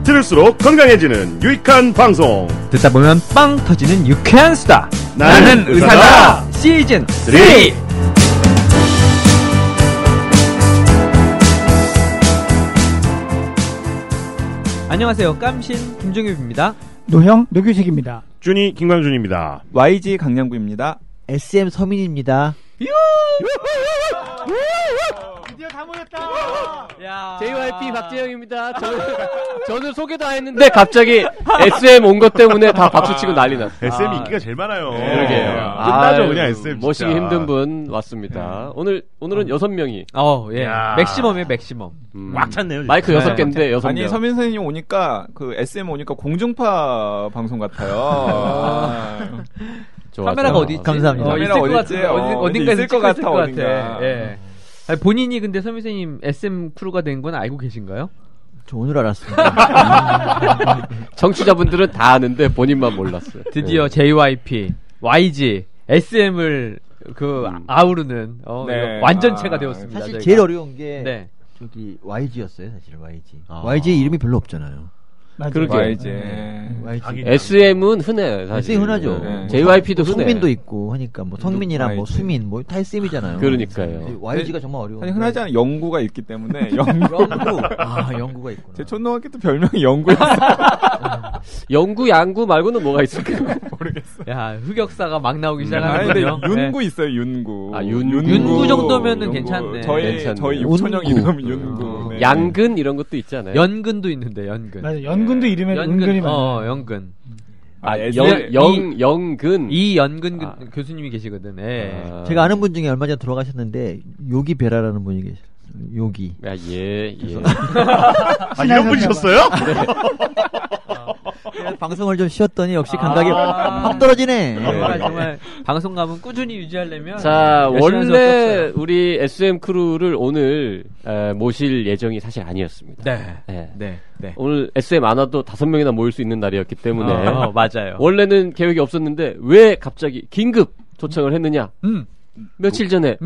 들을수록 건강해지는 유익한 방송. 듣다 보면 빵 터지는 유쾌한 수다. 나는 의사다. 시즌 3. 안녕하세요. 깜신 김종엽입니다. 노형 노규식입니다. 준이 김광준입니다. YG 강량구입니다. SM 서민입니다. 드디어 다 모였다. 야. JYP 박재영입니다. 저는 소개도 안 했는데 갑자기 SM 온 것 때문에 다 박수치고 난리 났어요. SM 인기가 제일 많아요. 그러게요. 끝나죠 그냥 SM. 진짜. 모시기 힘든 분 왔습니다. 오늘은 6명이. 예. 맥시멈이에요, 맥시멈. 꽉 찼네요. 마이크 6개인데 6명. 아니 서민 선생님 오니까 그 SM 오니까 공중파 방송 같아요. 카메라가 어디 있지? 감사합니다. 카메라 어딘가 있을 것 같아. 예. 아니, 본인이 근데 서민 선생님 SM 크루가 된 건 알고 계신가요? 저 오늘 알았습니다. 청취자분들은 다 아는데 본인만 몰랐어요. 드디어 JYP, YG, SM을 아우르는 네. 완전체가 되었습니다. 사실 저희가. 제일 어려운 게 네. 저기 YG였어요. 사실 YG. YG 이름이 별로 없잖아요. 그렇게. YG. YG. SM은 흔해요, 사실. SM 흔하죠. 네. JYP도 흔해. 성민도 있고 하니까 뭐 성민이랑 뭐 YG. 수민 뭐 다 SM이잖아요. 그러니까요. YG가 정말 어려워. 아니 흔하지 않아 영구가 있기 때문에 영구. 아, 영구가 있구나. 제 초등학교 때 별명이 영구였어요. 영구, 양구 말고는 뭐가 있을까요? 모르겠어요. 야, 흑역사가 막 나오기 아니 근데 시작하는군요. 윤구 있어요. 윤구. 아, 윤구. 윤구 정도면은 윤구. 괜찮네. 저희 괜찮네. 육천형 윤구. 이름 윤구. 네. 양근 이런 것도 있잖아요. 연근도 있는데, 연근. 맞아, 연근도 이름에 은근히 많아요. 연근. 영근. 이연근 교수님이 계시거든. 예. 제가 아는 분 중에 얼마 전에 돌아가셨는데 요기 베라라는 분이 계세요. 요기. 야, 예. 이런 분이셨어요? 방송을 좀 쉬었더니 역시 감각이 확 떨어지네. 정말 방송감은 꾸준히 유지하려면. 자, 열심히 할 수밖에 원래 없어요. 우리 SM 크루를 오늘 모실 예정이 사실 아니었습니다. 네. 오늘 SM 안 와도 5명이나 모일 수 있는 날이었기 때문에 맞아요. 원래는 계획이 없었는데 왜 갑자기 긴급 초청을 했느냐? 며칠 전에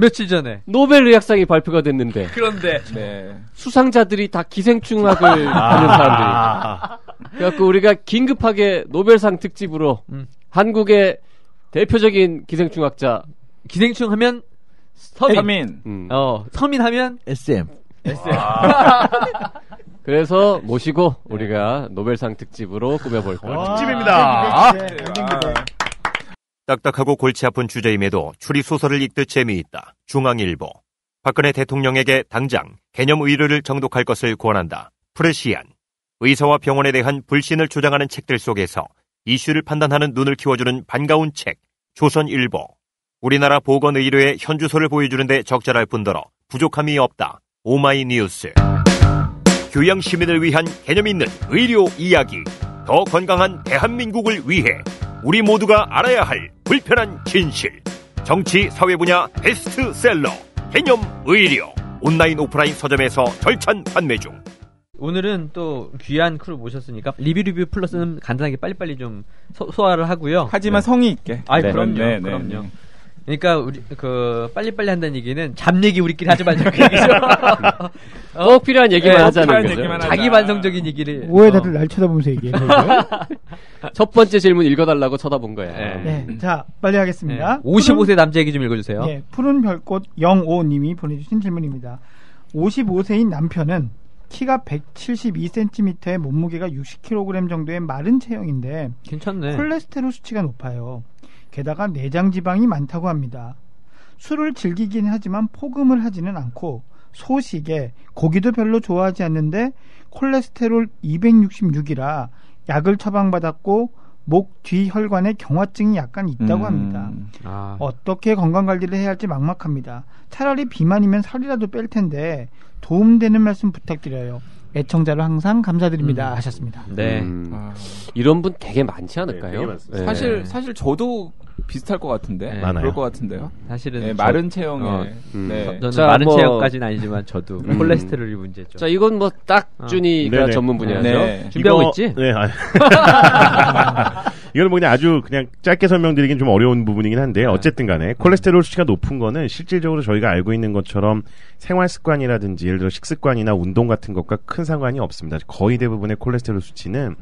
노벨 의학상이 발표가 됐는데 그런데 네. 수상자들이 다 기생충학을 하는 사람들이. 그래갖고 우리가 긴급하게 노벨상 특집으로 한국의 대표적인 기생충학자 기생충 하면 서민. 서민 하면 SM. 그래서 모시고 우리가 노벨상 특집으로 꾸며볼 거예요. 특집입니다. 딱딱하고 골치 아픈 주제임에도 추리소설을 읽듯 재미있다. 중앙일보. 박근혜 대통령에게 당장 개념 의료를 정독할 것을 권한다. 프레시안. 의사와 병원에 대한 불신을 주장하는 책들 속에서 이슈를 판단하는 눈을 키워주는 반가운 책. 조선일보. 우리나라 보건의료의 현주소를 보여주는데 적절할 뿐더러 부족함이 없다. 오마이뉴스. 교양 시민을 위한 개념 있는 의료 이야기. 더 건강한 대한민국을 위해 우리 모두가 알아야 할 불편한 진실. 정치 사회 분야 베스트셀러 개념 의료. 온라인 오프라인 서점에서 절찬 판매 중. 오늘은 또 귀한 크루 모셨으니까 리뷰 플러스는 간단하게 빨리빨리 좀 소화를 하고요. 하지만 성의 있게. 그럼요. 그러니까 우리 빨리빨리 한다는 얘기는 잡 얘기 우리끼리 하지 말자는 얘기죠. 꼭 필요한 얘기만 하자는 거죠. 자기 반성적인 얘기를. 왜 다들 날 쳐다보면서 얘기해요? 첫 번째 질문 읽어달라고 쳐다본 거야. 네, 자 빨리 하겠습니다. 55세 남자 얘기 좀 읽어주세요. 네, 푸른 별꽃 05님이 보내주신 질문입니다. 55세인 남편은 키가 172cm에 몸무게가 60kg 정도의 마른 체형인데 괜찮네. 콜레스테롤 수치가 높아요. 게다가 내장 지방이 많다고 합니다. 술을 즐기긴 하지만 포금을 하지는 않고 소식에 고기도 별로 좋아하지 않는데 콜레스테롤 266이라 약을 처방받았고 목 뒤 혈관에 경화증이 약간 있다고 합니다. 어떻게 건강관리를 해야 할지 막막합니다. 차라리 비만이면 살이라도 뺄 텐데 도움되는 말씀 부탁드려요. 애청자로 항상 감사드립니다. 하셨습니다. 네. 이런 분 되게 많지 않을까요? 되게 사실 저도 비슷할 것 같은데. 많아요. 그럴 것 같은데요. 사실은 마른 체형에. 저는 자, 마른 뭐- 체형까지는 아니지만 저도 콜레스테롤이 문제죠. 자, 이건 뭐 딱 준이가 네네. 전문 분야죠. 네. 준비하고 있지? 네. 이거는 뭐 그냥 아주 그냥 짧게 설명드리긴 좀 어려운 부분이긴 한데 어쨌든 간에 콜레스테롤 수치가 높은 거는 실질적으로 저희가 알고 있는 것처럼 생활 습관이라든지 예를 들어 식습관이나 운동 같은 것과 큰 상관이 없습니다. 거의 대부분의 콜레스테롤 수치는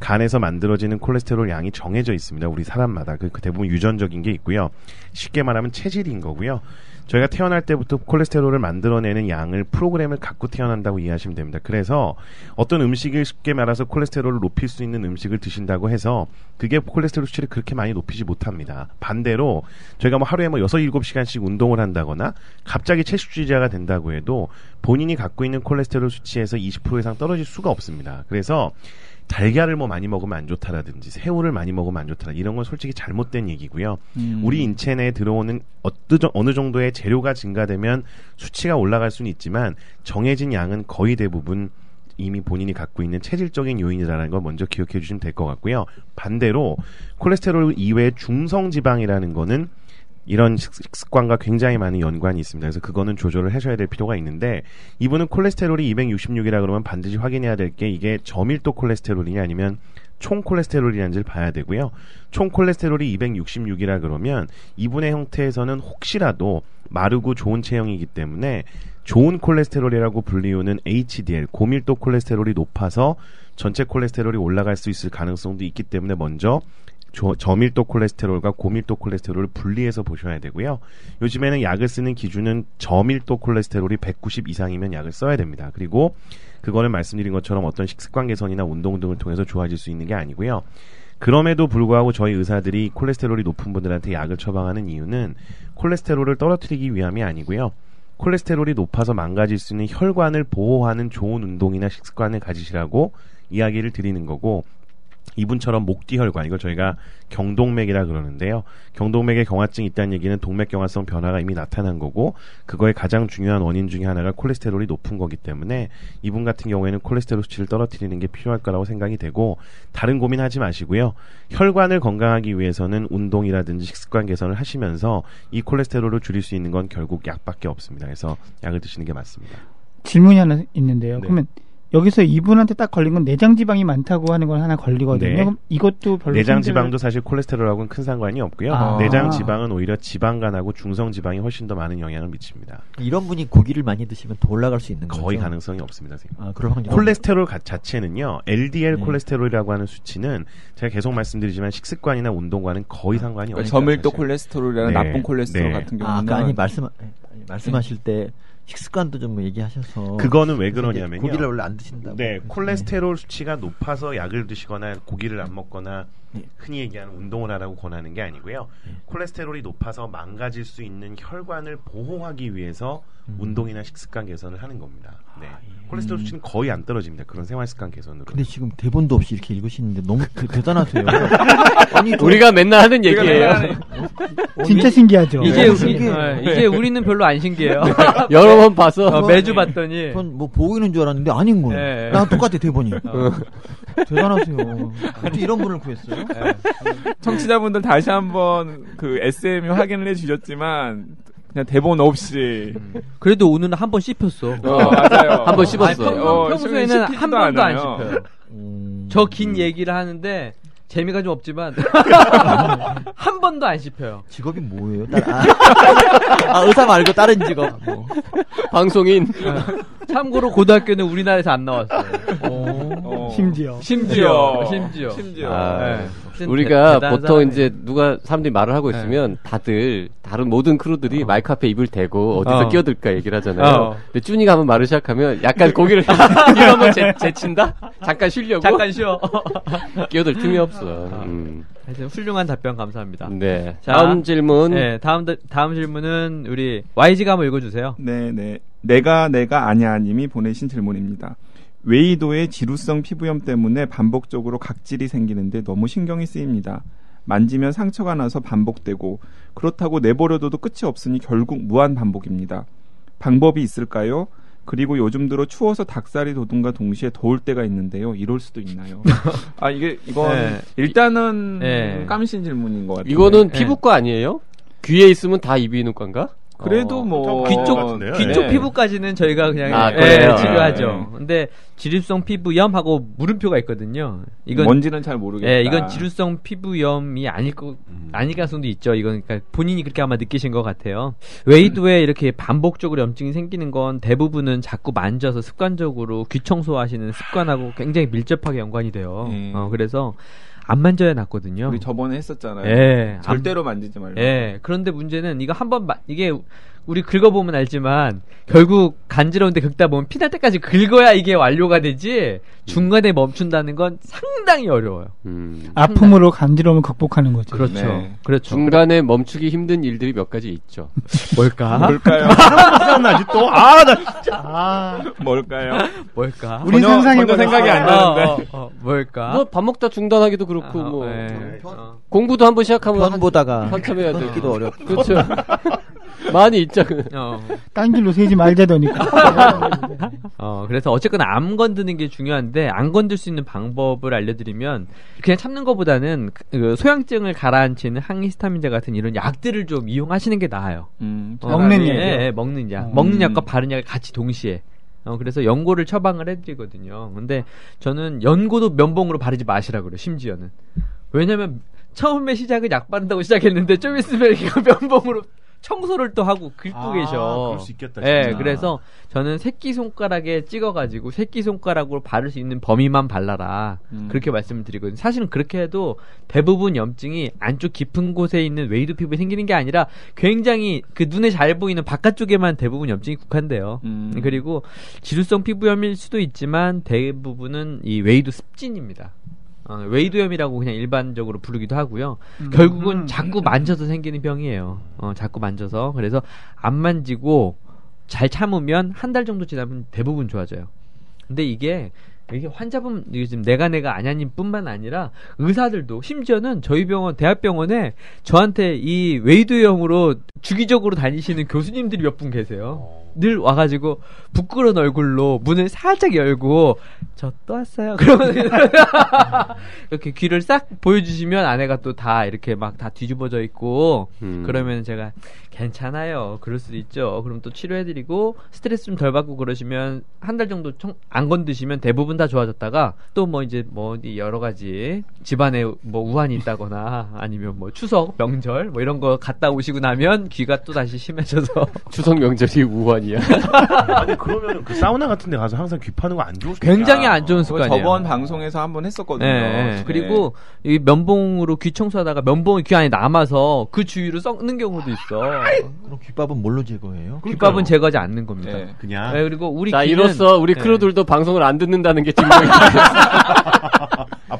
간에서 만들어지는 콜레스테롤 양이 정해져 있습니다. 우리 사람마다 그 대부분 유전적인 게 있고요. 쉽게 말하면 체질인 거고요. 저희가 태어날 때부터 콜레스테롤을 만들어내는 양을 프로그램을 갖고 태어난다고 이해하시면 됩니다. 그래서 어떤 음식을 쉽게 말해서 콜레스테롤을 높일 수 있는 음식을 드신다고 해서 그게 콜레스테롤 수치를 그렇게 많이 높이지 못합니다. 반대로 저희가 뭐 하루에 뭐 6, 7시간씩 운동을 한다거나 갑자기 채식주의자가 된다고 해도 본인이 갖고 있는 콜레스테롤 수치에서 20% 이상 떨어질 수가 없습니다. 그래서 달걀을 뭐 많이 먹으면 안 좋다라든지 새우를 많이 먹으면 안 좋다 이런 건 솔직히 잘못된 얘기고요. 우리 인체 내에 들어오는 어느 정도의 재료가 증가되면 수치가 올라갈 수는 있지만 정해진 양은 거의 대부분 이미 본인이 갖고 있는 체질적인 요인이라는 걸 먼저 기억해 주시면 될 것 같고요. 반대로 콜레스테롤 이외의 중성지방이라는 거는 이런 식습관과 굉장히 많은 연관이 있습니다. 그래서 그거는 조절을 하셔야 될 필요가 있는데 이분은 콜레스테롤이 266이라 그러면 반드시 확인해야 될 게 이게 저밀도 콜레스테롤이냐 아니면 총 콜레스테롤이냐인지를 봐야 되고요. 총 콜레스테롤이 266이라 그러면 이분의 형태에서는 혹시라도 마르고 좋은 체형이기 때문에 좋은 콜레스테롤이라고 불리우는 HDL, 고밀도 콜레스테롤이 높아서 전체 콜레스테롤이 올라갈 수 있을 가능성도 있기 때문에 먼저 저밀도 콜레스테롤과 고밀도 콜레스테롤을 분리해서 보셔야 되고요. 요즘에는 약을 쓰는 기준은 저밀도 콜레스테롤이 190 이상이면 약을 써야 됩니다. 그리고 그거는 말씀드린 것처럼 어떤 식습관 개선이나 운동 등을 통해서 좋아질 수 있는 게 아니고요. 그럼에도 불구하고 저희 의사들이 콜레스테롤이 높은 분들한테 약을 처방하는 이유는 콜레스테롤을 떨어뜨리기 위함이 아니고요. 콜레스테롤이 높아서 망가질 수 있는 혈관을 보호하는 좋은 운동이나 식습관을 가지시라고 이야기를 드리는 거고 이분처럼 목뒤혈관, 이걸 저희가 경동맥이라 그러는데요. 경동맥에 경화증이 있다는 얘기는 동맥경화성 변화가 이미 나타난 거고 그거의 가장 중요한 원인 중에 하나가 콜레스테롤이 높은 거기 때문에 이분 같은 경우에는 콜레스테롤 수치를 떨어뜨리는 게 필요할 거라고 생각이 되고 다른 고민하지 마시고요. 혈관을 건강하기 위해서는 운동이라든지 식습관 개선을 하시면서 이 콜레스테롤을 줄일 수 있는 건 결국 약밖에 없습니다. 그래서 약을 드시는 게 맞습니다. 질문이 하나 있는데요. 네. 그러면 여기서 이분한테 딱 걸린 건 내장지방이 많다고 하는 건 하나 걸리거든요. 네. 그럼 이것도 별로 내장지방도 사실 콜레스테롤하고는 큰 상관이 없고요. 아. 내장지방은 오히려 지방간하고 중성지방이 훨씬 더 많은 영향을 미칩니다. 이런 분이 고기를 많이 드시면 더 올라갈 수 있는 거죠? 거의 가능성이 없습니다. 선생님. 그럴 확률 콜레스테롤 자체는요. LDL 네. 콜레스테롤이라고 하는 수치는 제가 계속 말씀드리지만 식습관이나 운동과는 거의 상관이 없습니다. 저밀도 사실. 콜레스테롤이라는 네. 나쁜 콜레스테롤 네. 같은 경우는 아니 말씀하실 때 식습관도 좀 얘기하셔서 그거는 왜 그러냐면요. 고기를 원래 안 드신다고. 네, 콜레스테롤 수치가 높아서 약을 드시거나 고기를 안 먹거나 네. 흔히 얘기하는 운동을 하라고 권하는 게 아니고요. 콜레스테롤이 높아서 망가질 수 있는 혈관을 보호하기 위해서 운동이나 식습관 개선을 하는 겁니다. 네. 콜레스테롤 수치는 거의 안 떨어집니다. 그런 생활습관 개선으로. 근데 지금 대본도 없이 이렇게 읽으시는데 너무 대단하세요. 아니 우리가 맨날 하는 얘기예요. 진짜 신기하죠. 이제 네. 이제 우리는 별로 안 신기해요. 여러 번 봐서 매주 봤더니 전 뭐 보고 있는 줄 알았는데 아닌 거예요. 네. 나랑 똑같아 대본이. 대단하세요. 어떻게 이런 분을 구했어요? 청취자분들 다시 한번 그 SM이 확인을 해주셨지만 그냥 대본 없이 그래도 오늘은 한 번 씹혔어. 맞아요. 한 번 씹었어. 평소에는 한 번도 안 씹혀요. 저 긴 음. 얘기를 하는데 재미가 좀 없지만 한 번도 안 씹혀요. 직업이 뭐예요? 의사 말고 다른 직업. 뭐. 방송인. 참고로 고등학교는 우리나라에서 안 나왔어요. 심지어. 네. 우리가 대단한 보통 사람이에요. 이제 누가 사람들이 말을 하고 있으면 다들 다른 모든 크루들이 마이크 앞에 입을 대고 어디서 끼어들까 얘기를 하잖아요. 근데 쭈니가 한번 말을 시작하면 약간 고개를 이러면 제친다? 잠깐 쉬려고? 잠깐 쉬어. 끼어들 틈이 없어. 하여튼 훌륭한 답변 감사합니다. 네. 자, 다음 질문. 네, 다음 질문은 우리 YG가 한번 읽어주세요. 네네. 내가 아냐님이 보내신 질문입니다. 외이도의 지루성 피부염 때문에 반복적으로 각질이 생기는데 너무 신경이 쓰입니다. 만지면 상처가 나서 반복되고 그렇다고 내버려둬도 끝이 없으니 결국 무한 반복입니다. 방법이 있을까요? 그리고 요즘 들어 추워서 닭살이 돋음과 동시에 더울 때가 있는데요. 이럴 수도 있나요? 이건 네. 일단은 깜신 질문인 것 같아요. 이거는 피부과 아니에요? 귀에 있으면 다 이비인후과인가? 그래도 뭐 귀 쪽 귀쪽 네. 피부까지는 저희가 그냥 그래요? 치료하죠. 네. 근데 지루성 피부염하고 물음표가 있거든요. 이건 뭔지는 잘 모르겠다. 예, 이건 지루성 피부염이 아닐 가능성도 있죠. 이건 그러니까 본인이 그렇게 아마 느끼신 것 같아요. 웨이도에 이렇게 반복적으로 염증이 생기는 건 대부분은 자꾸 만져서 습관적으로 귀 청소하시는 습관하고 굉장히 밀접하게 연관이 돼요. 그래서 안 만져야 낫거든요. 우리 저번에 했었잖아요. 예, 절대로 만지지 말고. 예. 그런데 문제는 이거 한번 이게 우리 긁어보면 알지만 결국 간지러운데 긁다 보면 피날 때까지 긁어야 이게 완료가 되지 중간에 멈춘다는 건 상당히 어려워요. 아픔으로 간지러움을 극복하는 거죠. 그렇죠. 네. 그렇죠. 중간에 멈추기 힘든 일들이 몇 가지 있죠. 뭘까? 뭘까요? 생각나지 또? 나 진짜. 뭘까요? 뭘까? 우리 전혀 상상해보자. 생각이 안 나는데. 뭘까? 뭐 밥 먹다 중단하기도 그렇고 뭐 네. 공부도 한번 시작하면 편 보다가 한참 해야 돼. 기도 어렵고. 그렇죠. 많이 있죠. 딴 길로 새지 말자더니까. 그래서 어쨌거나 안 건드는 게 중요한데 안 건들 수 있는 방법을 알려드리면 그냥 참는 것보다는 그 소양증을 가라앉히는 항히스타민제 같은 이런 약들을 좀 이용하시는 게 나아요. 먹는 약이요? 예, 먹는 약. 먹는 약과 바른 약을 같이 동시에. 그래서 연고를 처방을 해드리거든요. 근데 저는 연고도 면봉으로 바르지 마시라 그래요. 심지어는. 왜냐면 처음에 시작은 약 바른다고 시작했는데 좀 있으면 이거 면봉으로 청소를 또 하고 긁고 계셔. 그럴 수 있겠다. 예, 진짜. 그래서 저는 새끼손가락에 찍어가지고 새끼손가락으로 바를 수 있는 범위만 발라라. 그렇게 말씀을 드리거든요. 사실은 그렇게 해도 대부분 염증이 안쪽 깊은 곳에 있는 웨이도 피부에 생기는 게 아니라 굉장히 그 눈에 잘 보이는 바깥쪽에만 대부분 염증이 국한돼요. 그리고 지루성 피부염일 수도 있지만 대부분은 이 웨이도 습진입니다. 웨이도염이라고 그냥 일반적으로 부르기도 하고요. 결국은 자꾸 만져서 생기는 병이에요. 자꾸 만져서. 그래서 안 만지고 잘 참으면 한 달 정도 지나면 대부분 좋아져요. 근데 이게 환자분 지금 내가 아냐님 뿐만 아니라 의사들도 심지어는 저희 병원 대학병원에 저한테 이 웨이도염으로 주기적으로 다니시는 교수님들이 몇 분 계세요. 늘 와가지고 부끄러운 얼굴로 문을 살짝 열고 저 또 왔어요. 그러면 이렇게 귀를 싹 보여주시면 안에가 또 다 이렇게 막 다 뒤집어져 있고 그러면 제가 괜찮아요. 그럴 수도 있죠. 그럼 또 치료해드리고 스트레스 좀 덜 받고 그러시면 한 달 정도 안 건드시면 대부분 다 좋아졌다가 또 뭐 이제 뭐 여러 가지 집안에 뭐 우환이 있다거나 아니면 뭐 추석 명절 뭐 이런 거 갔다 오시고 나면 귀가 또 다시 심해져서 추석 명절이 우환이야. 아니 그러면 그 사우나 같은 데 가서 항상 귀 파는 거 안 좋을 수도 굉장히 있다. 안 좋은 그거 습관이에요. 저번 방송에서 한번 했었거든요. 네. 그리고 이 면봉으로 귀 청소하다가 면봉이 귀 안에 남아서 그 주위로 썩는 경우도 있어. 그럼 귓밥은 뭘로 제거해요? 귓밥은 제거하지 않는 겁니다. 네. 그냥 네, 그리고 우리 자, 귀는 이로써 우리 네. 크루들도 방송을 안 듣는다는 게 증명이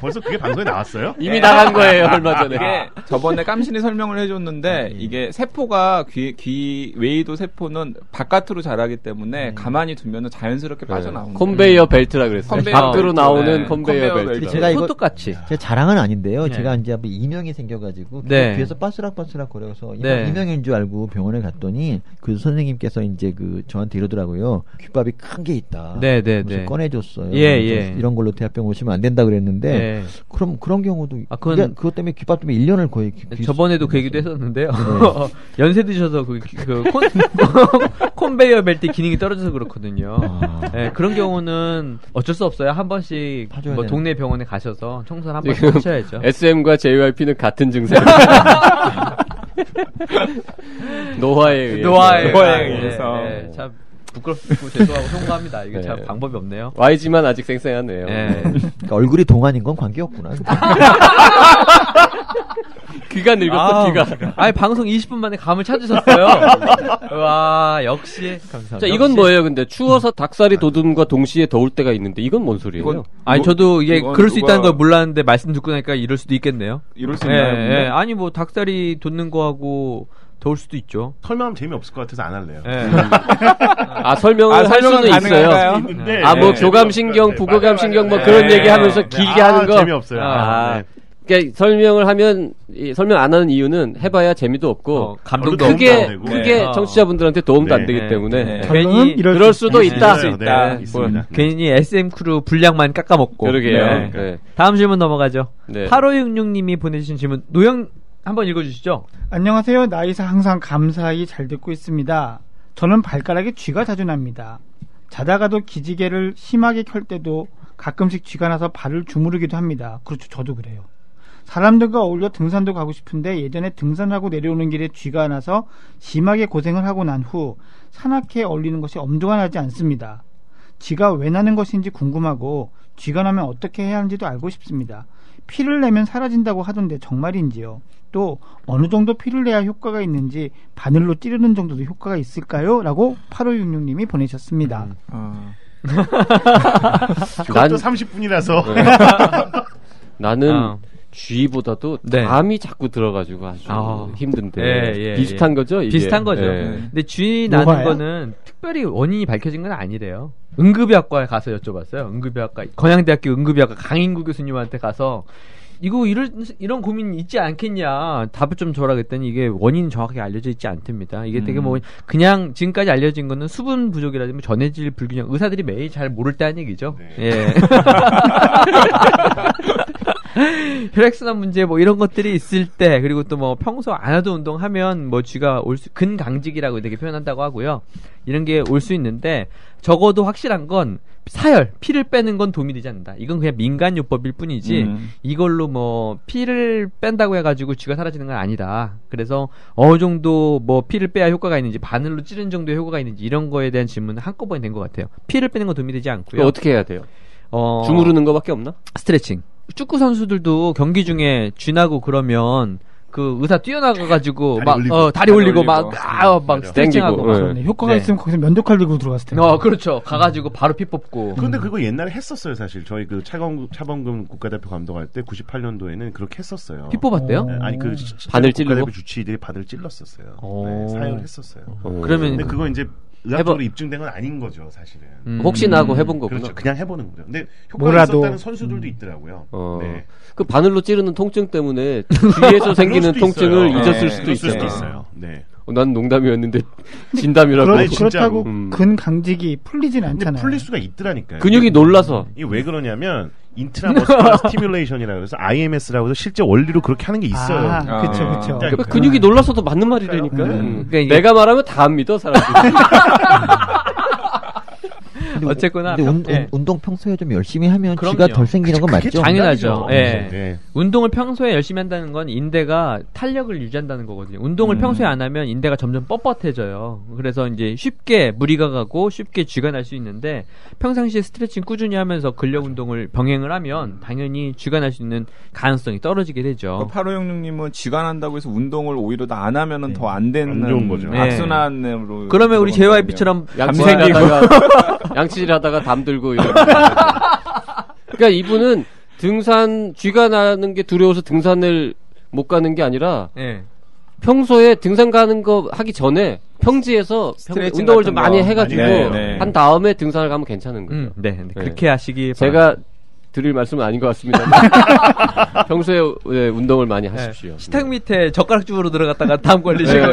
벌써 그게 방송에 나왔어요? 이미 나간 거예요, 얼마 전에. 이게 저번에 깜신이 설명을 해줬는데 이게 세포가 귀 웨이도 세포는 바깥으로 자라기 때문에 가만히 두면은 자연스럽게 빠져나오는 컨베이어 벨트라 그랬어요. 컨베이어 밖으로 벨트. 나오는 네. 컨베이어 컨베이어 벨트. 벨트. 제가 이거 손톱같이. 제 자랑은 아닌데요. 네. 제가 이제 한번 이명이 생겨가지고 네. 귀에서 빠스락빠스락 거려서 네. 이명인 줄 알고 병원에 갔더니 그 선생님께서 이제 그 저한테 이러더라고요. 귓밥이 큰 게 있다. 네, 네, 그래서 네. 꺼내줬어요. 예, 그래서 예. 이런 걸로 대학병원 오시면 안 된다 그랬는데 네. 그럼 그런 경우도 그건 그것 때문에 귓밥 때문에 1년을 거의 저번에도 그 얘기도 했었는데요. 연세 드셔서 콘베이어 벨트 기능이 떨어져서 그렇거든요. 네, 그런 경우는 어쩔 수 없어요. 한 번씩 파줘야 뭐 되는. 동네 병원에 가셔서 청소를 한 번씩 지금 하셔야죠. SM과 JYP는 같은 증세. 노화에 의해. 의해서. 네, 참 부끄럽고 죄송하고 송구합니다. 이게 참 네. 방법이 없네요. Y지만 아직 쌩쌩하네요. 네. 그러니까 얼굴이 동안인 건 관계없구나. 귀가 늙었어, 귀가. 아니 방송 20분 만에 감을 찾으셨어요. 와 역시 감사합니다. 자, 이건 뭐예요, 근데? 추워서 닭살이 돋음과 동시에 더울 때가 있는데, 이건 뭔 소리예요? 이건 아니 저도 이게 이건 그럴 수 누가- 있다는 걸 몰랐는데 말씀 듣고 나니까 이럴 수도 있겠네요. 이럴 수 있나요? 근데? 예. 아니 뭐 닭살이 돋는 거하고 더울 수도 있죠. 설명하면 재미없을 것 같아서 안 할래요. 예. 아, 설명을 할 설명은 수는 있어요. 가능한가요? 있는데, 아, 뭐, 네. 교감신경, 네, 부교감신경, 뭐, 맞아요. 그런 네. 얘기 하면서 네. 길게 하는 거. 재미없어요. 아, 네. 그러니까 설명을 하면, 설명 안 하는 이유는 해봐야 재미도 없고, 감동도 크게, 안 되고. 크게 네. 청취자분들한테 도움도 안 네. 되기 네. 때문에. 네. 결론은 괜히 그럴 수도 있다. 있어요. 네, 있습니다. 괜히 SM 크루 분량만 깎아먹고. 그러게요. 네. 네. 다음 질문 넘어가죠. 네. 8566님이 보내주신 질문. 한번 읽어주시죠. 안녕하세요. 나이사 항상 감사히 잘 듣고 있습니다. 저는 발가락에 쥐가 자주 납니다. 자다가도 기지개를 심하게 켤 때도 가끔씩 쥐가 나서 발을 주무르기도 합니다. 그렇죠. 저도 그래요. 사람들과 어울려 등산도 가고 싶은데 예전에 등산하고 내려오는 길에 쥐가 나서 심하게 고생을 하고 난 후 산악회에 어울리는 것이 엄두가 나지 않습니다. 쥐가 왜 나는 것인지 궁금하고 쥐가 나면 어떻게 해야 하는지도 알고 싶습니다. 피를 내면 사라진다고 하던데 정말인지요? 또 어느 정도 피를 내야 효과가 있는지 바늘로 찌르는 정도도 효과가 있을까요? 라고 8566님이 보내셨습니다. 그것도 30분이라서 나는 쥐보다도 네. 담이 자꾸 들어가지고 아주 힘든데 비슷한 거죠? 이게? 비슷한 거죠. 근데 쥐 나는 뭐가요? 거는 특별히 원인이 밝혀진 건 아니래요. 응급의학과에 가서 여쭤봤어요. 응급의학과 건양대학교 응급의학과 강인구 교수님한테 가서 이거 이런 고민 있지 않겠냐 답을 좀 줘라 그랬더니 이게 원인이 정확하게 알려져 있지 않답니다. 이게 되게 뭐 그냥 지금까지 알려진 거는 수분 부족이라든지 전해질 불균형 의사들이 매일 잘 모를 때 한 얘기죠. 네. 예. 혈액순환 문제 뭐 이런 것들이 있을 때 그리고 또 뭐 평소 안 하던 운동하면 뭐 쥐가 올 수 근강직이라고 이렇게 표현한다고 하고요. 이런 게 올 수 있는데 적어도 확실한 건 사열, 피를 빼는 건 도움이 되지 않는다. 이건 그냥 민간요법일 뿐이지 이걸로 뭐 피를 뺀다고 해가지고 쥐가 사라지는 건 아니다. 그래서 어느 정도 뭐 피를 빼야 효과가 있는지 바늘로 찌르는 정도의 효과가 있는지 이런 거에 대한 질문은 한꺼번에 된 것 같아요. 피를 빼는 건 도움이 되지 않고요. 어떻게 해야 돼요? 주무르는 거밖에 없나? 스트레칭. 축구 선수들도 경기 중에 쥐나고 그러면 그 의사 뛰어나가가지고 다리 올리고 막 스트레칭하고 막 효과가 있으면 거기서 면도칼 들고 들어갔을 텐데. 그렇죠. 가가지고 바로 피 뽑고. 그런데 그거 옛날에 했었어요, 사실. 저희 그 차범근 국가대표 감독할 때 98년도에는 그렇게 했었어요. 피 뽑았대요? 네, 아니 그 바늘 찌르고 국가대표 주치의들이 바늘 찔렀었어요. 네, 사용했었어요. 그러면 근데 그거 이제 의학적으로 입증된 건 아닌 거죠, 사실은. 혹시나 하고 해본 거구나. 그렇죠. 그냥 해보는 거죠. 근데 효과가 있었다는 선수들도 있더라고요. 네. 그 바늘로 찌르는 통증 때문에 뒤에서 생기는 통증을 잊었을 수도 있어요. 네. 난 농담이었는데 진담이라고. 그렇다고 근강직이 풀리진 않잖아요. 풀릴 수가 있더라니까요. 근육이 놀라서. 이게 왜 그러냐면 인트라머스쿨러 스티뮬레이션이라고 해서 IMS라고 해서 실제 원리로 그렇게 하는 게 있어요. 그렇죠. 그러니까 근육이 놀라서도 맞는 말이라니까. 그러니까 내가 말하면 다 안 믿어 사람들이. 어쨌거나 운동 평소에 좀 열심히 하면 그럼요. 쥐가 덜 생기는 건 맞죠? 당연하죠. 예. 네. 운동을 평소에 열심히 한다는 건 인대가 탄력을 유지한다는 거거든요. 운동을 평소에 안 하면 인대가 점점 뻣뻣해져요. 그래서 이제 쉽게 무리가 가고 쉽게 쥐가 날 수 있는데 평상시에 스트레칭 꾸준히 하면서 근력 운동을 병행을 하면 당연히 쥐가 날 수 있는 가능성이 떨어지게 되죠. 8566님은 쥐가 난다고 해서 운동을 오히려 더 안 하면은 더 안 되는 안 좋은 거죠. 악순환으로. 그러면 우리 JYP처럼 양치질하다가 담 들고 이런. 그러니까 이분은 쥐가 나는 게 두려워서 등산을 못 가는 게 아니라 평소에 등산 가는 거 하기 전에 평지에서 운동을 좀 많이 해가지고 한 다음에 등산을 가면 괜찮은 거죠. 그렇게 하시기 제가 드릴 말씀은 아닌 것 같습니다. 평소에 운동을 많이 하십시오. 식탁 밑에 젓가락주으로 들어갔다가 담 걸리시고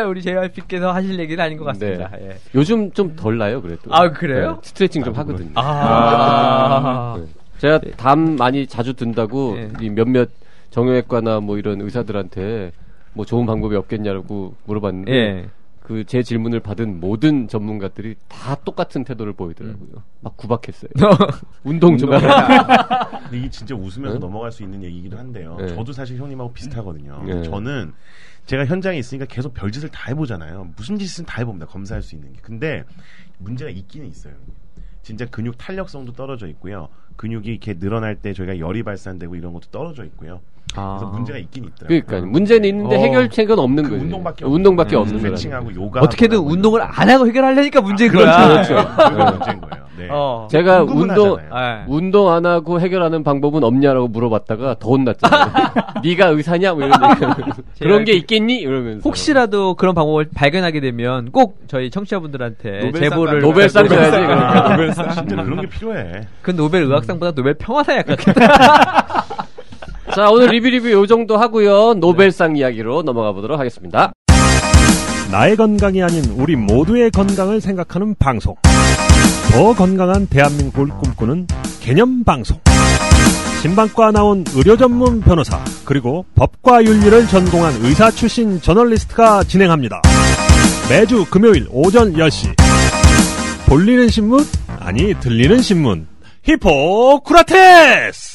우리 JYP께서 하실 얘기는 아닌 것 같습니다. 예. 요즘 좀 덜 나요, 그래도. 그래요? 스트레칭 좀 하거든요. 제가 담 많이 자주 든다고 이 몇몇 정형외과나 뭐 이런 의사들한테 뭐 좋은 방법이 없겠냐고 물어봤는데 그 제 질문을 받은 모든 전문가들이 다 똑같은 태도를 보이더라고요. 막 구박했어요. 운동 좀 하라. 근데 이게 진짜 웃으면서 넘어갈 수 있는 얘기기도 한데요. 저도 사실 형님하고 비슷하거든요. 저는 제가 현장에 있으니까 계속 별짓을 다 해보잖아요. 무슨 짓은 다 해봅니다. 검사할 수 있는 게. 근데 문제가 있기는 있어요. 진짜 근육 탄력성도 떨어져 있고요. 근육이 이렇게 늘어날 때 저희가 열이 발산되고 이런 것도 떨어져 있고요. 그래서 문제가 있긴 있더라고요. 그러니까 문제는 있는데 해결책은 없는 거예요. 운동밖에 없는 거예요. 스트레칭하고 요가 어떻게든 운동을 안 하고 해결하려니까 문제인 거야. 그렇죠. 그게 문제인 거예요. 네. 제가 운동 안 하고 해결하는 방법은 없냐라고 물어봤다가 더 혼났잖아요. 네가 의사냐? 뭐 이런 그런 게 있겠니? 이러면서. 혹시라도 그런 방법을 발견하게 되면 꼭 저희 청취자분들한테 제보를 노벨상 줘야지. 그러니까. 노벨상 진짜 그런 게 필요해. 그 노벨 의학상보다 노벨 평화상에 가깝다. 자, 오늘 리뷰 요 정도 하고요. 노벨상 이야기로 넘어가 보도록 하겠습니다. 나의 건강이 아닌 우리 모두의 건강을 생각하는 방송. 더 건강한 대한민국을 꿈꾸는 개념 방송. 신방과 나온 의료 전문 변호사, 그리고 법과 윤리를 전공한 의사 출신 저널리스트가 진행합니다. 매주 금요일 오전 10시. 볼리는 신문? 아니, 들리는 신문. 히포크라테스!